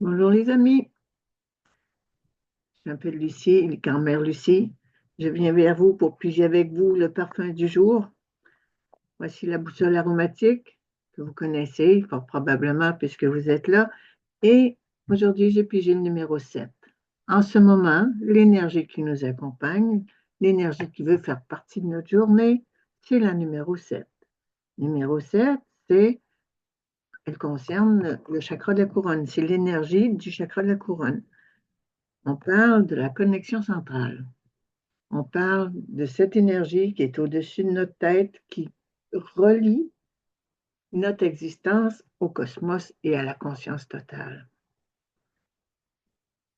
Bonjour les amis, je m'appelle Lucie, grand-mère Lucie. Je viens vers vous pour piger avec vous le parfum du jour. Voici la boussole aromatique que vous connaissez fort probablement puisque vous êtes là. Et aujourd'hui, j'ai pigé le numéro 7. En ce moment, l'énergie qui nous accompagne, l'énergie qui veut faire partie de notre journée, c'est la numéro 7. Numéro 7, elle concerne le chakra de la couronne. C'est l'énergie du chakra de la couronne. On parle de la connexion centrale. On parle de cette énergie qui est au-dessus de notre tête, qui relie notre existence au cosmos et à la conscience totale.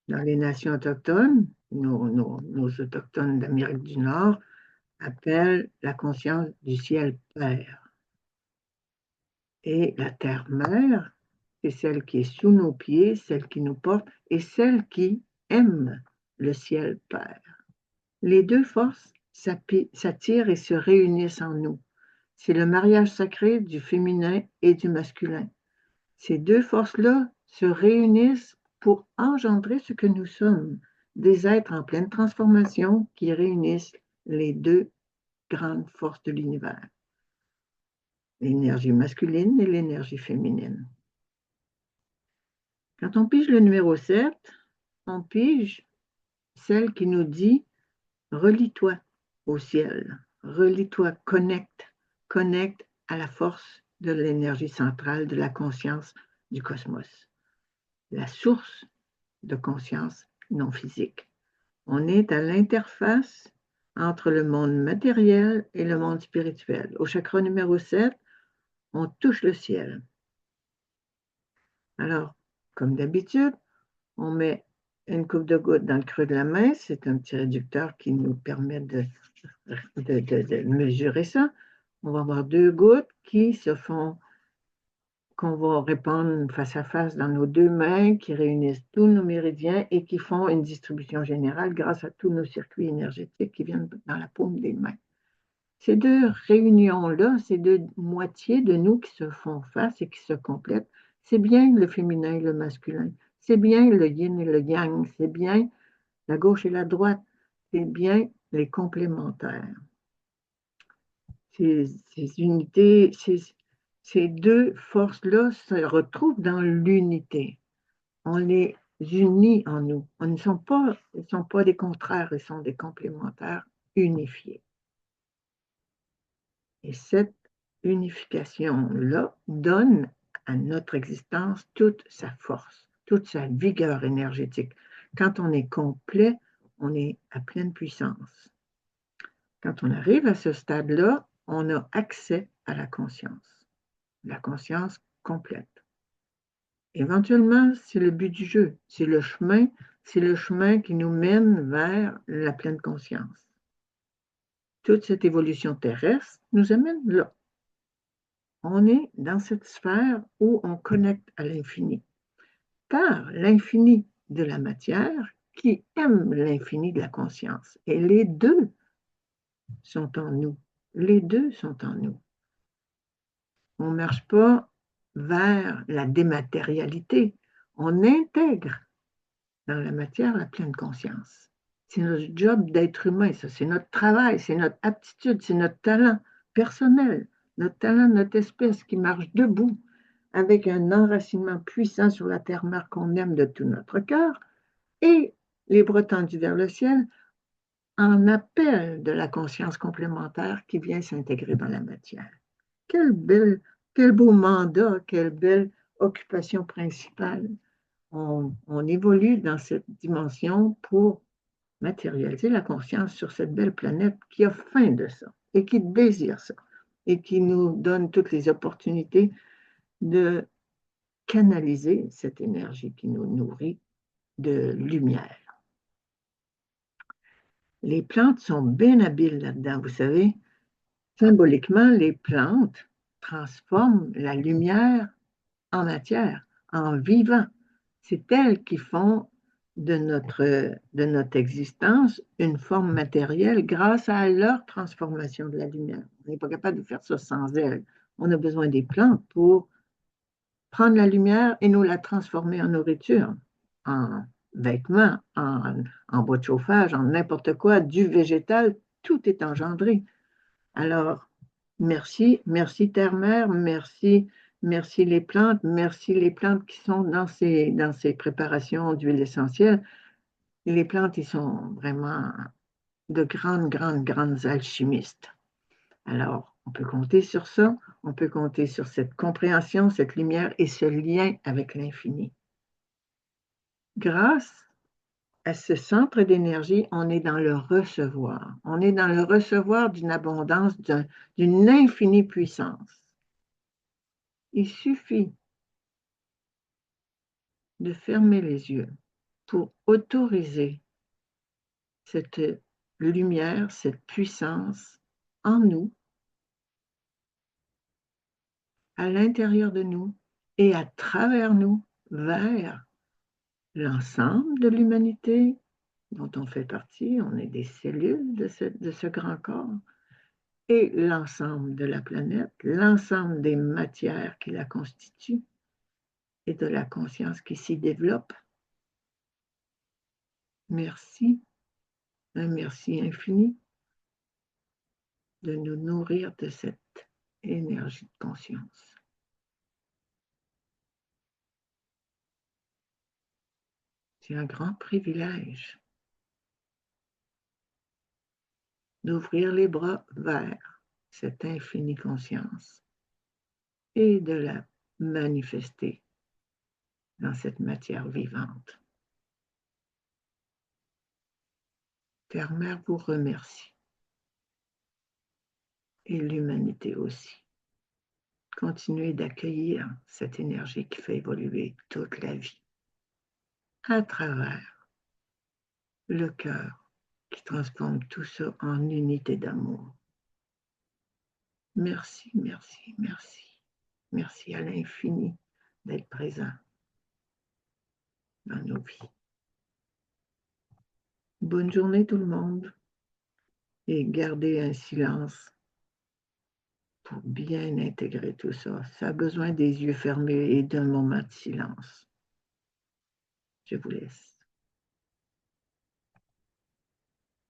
Dans les nations autochtones, nos autochtones d'Amérique du Nord appellent la conscience du ciel Père. Et la Terre-Mère, c'est celle qui est sous nos pieds, celle qui nous porte et celle qui aime le ciel Père. Les deux forces s'attirent et se réunissent en nous. C'est le mariage sacré du féminin et du masculin. Ces deux forces-là se réunissent pour engendrer ce que nous sommes, des êtres en pleine transformation qui réunissent les deux grandes forces de l'univers, l'énergie masculine et l'énergie féminine. Quand on pige le numéro 7, on pige celle qui nous dit relie-toi au ciel, relie-toi, connecte à la force de l'énergie centrale de la conscience du cosmos, la source de conscience non physique. On est à l'interface entre le monde matériel et le monde spirituel. Au chakra numéro 7, on touche le ciel. Alors, comme d'habitude, on met une coupe de gouttes dans le creux de la main. C'est un petit réducteur qui nous permet de mesurer ça. On va avoir deux gouttes qu'on va répandre face à face dans nos deux mains, qui réunissent tous nos méridiens et qui font une distribution générale grâce à tous nos circuits énergétiques qui viennent dans la paume des mains. Ces deux réunions-là, ces deux moitiés de nous qui se font face et qui se complètent, c'est bien le féminin et le masculin, c'est bien le yin et le yang, c'est bien la gauche et la droite, c'est bien les complémentaires. Ces unités, ces deux forces-là se retrouvent dans l'unité. On les unit en nous. Ils ne sont pas des contraires, ils sont des complémentaires unifiés. Et cette unification-là donne à notre existence toute sa force, toute sa vigueur énergétique. Quand on est complet, on est à pleine puissance. Quand on arrive à ce stade-là, on a accès à la conscience complète. Éventuellement, c'est le but du jeu, c'est le chemin qui nous mène vers la pleine conscience. Toute cette évolution terrestre nous amène là. On est dans cette sphère où on connecte à l'infini, par l'infini de la matière qui aime l'infini de la conscience. Et les deux sont en nous. Les deux sont en nous. On ne marche pas vers la dématérialité. On intègre dans la matière la pleine conscience. C'est notre job d'être humain, ça. C'est notre travail, c'est notre aptitude, c'est notre talent personnel, notre talent de notre espèce qui marche debout avec un enracinement puissant sur la terre-mère qu'on aime de tout notre cœur et les bras tendus vers le ciel en appel de la conscience complémentaire qui vient s'intégrer dans la matière. Quel beau mandat, quelle belle occupation principale. On évolue dans cette dimension pour matérialiser la conscience sur cette belle planète qui a faim de ça et qui désire ça et qui nous donne toutes les opportunités de canaliser cette énergie qui nous nourrit de lumière. Les plantes sont bien habiles là-dedans, vous savez. Symboliquement, les plantes transforment la lumière en matière, en vivant. C'est elles qui font de notre existence une forme matérielle grâce à leur transformation de la lumière. On n'est pas capable de faire ça sans elles. On a besoin des plantes pour prendre la lumière et nous la transformer en nourriture, en vêtements, en bois de chauffage, en n'importe quoi, du végétal, tout est engendré. Alors, merci, merci Terre-Mère, merci, merci les plantes qui sont dans ces préparations d'huile essentielle. Les plantes, ils sont vraiment de grandes, grandes, grandes alchimistes. Alors, on peut compter sur ça, on peut compter sur cette compréhension, cette lumière et ce lien avec l'infini. Grâce à ce centre d'énergie, on est dans le recevoir. On est dans le recevoir d'une abondance, d'une infinie puissance. Il suffit de fermer les yeux pour autoriser cette lumière, cette puissance en nous, à l'intérieur de nous et à travers nous vers l'ensemble de l'humanité dont on fait partie, on est des cellules de ce grand corps, et l'ensemble de la planète, l'ensemble des matières qui la constituent et de la conscience qui s'y développe. Merci, un merci infini de nous nourrir de cette énergie de conscience. C'est un grand privilège d'ouvrir les bras vers cette infinie conscience et de la manifester dans cette matière vivante. Terre-Mère vous remercie et l'humanité aussi. Continuez d'accueillir cette énergie qui fait évoluer toute la vie à travers le cœur qui transforme tout ça en unité d'amour. Merci, merci, merci. Merci à l'infini d'être présent dans nos vies. Bonne journée tout le monde et gardez un silence pour bien intégrer tout ça. Ça a besoin des yeux fermés et d'un moment de silence. Je vous laisse.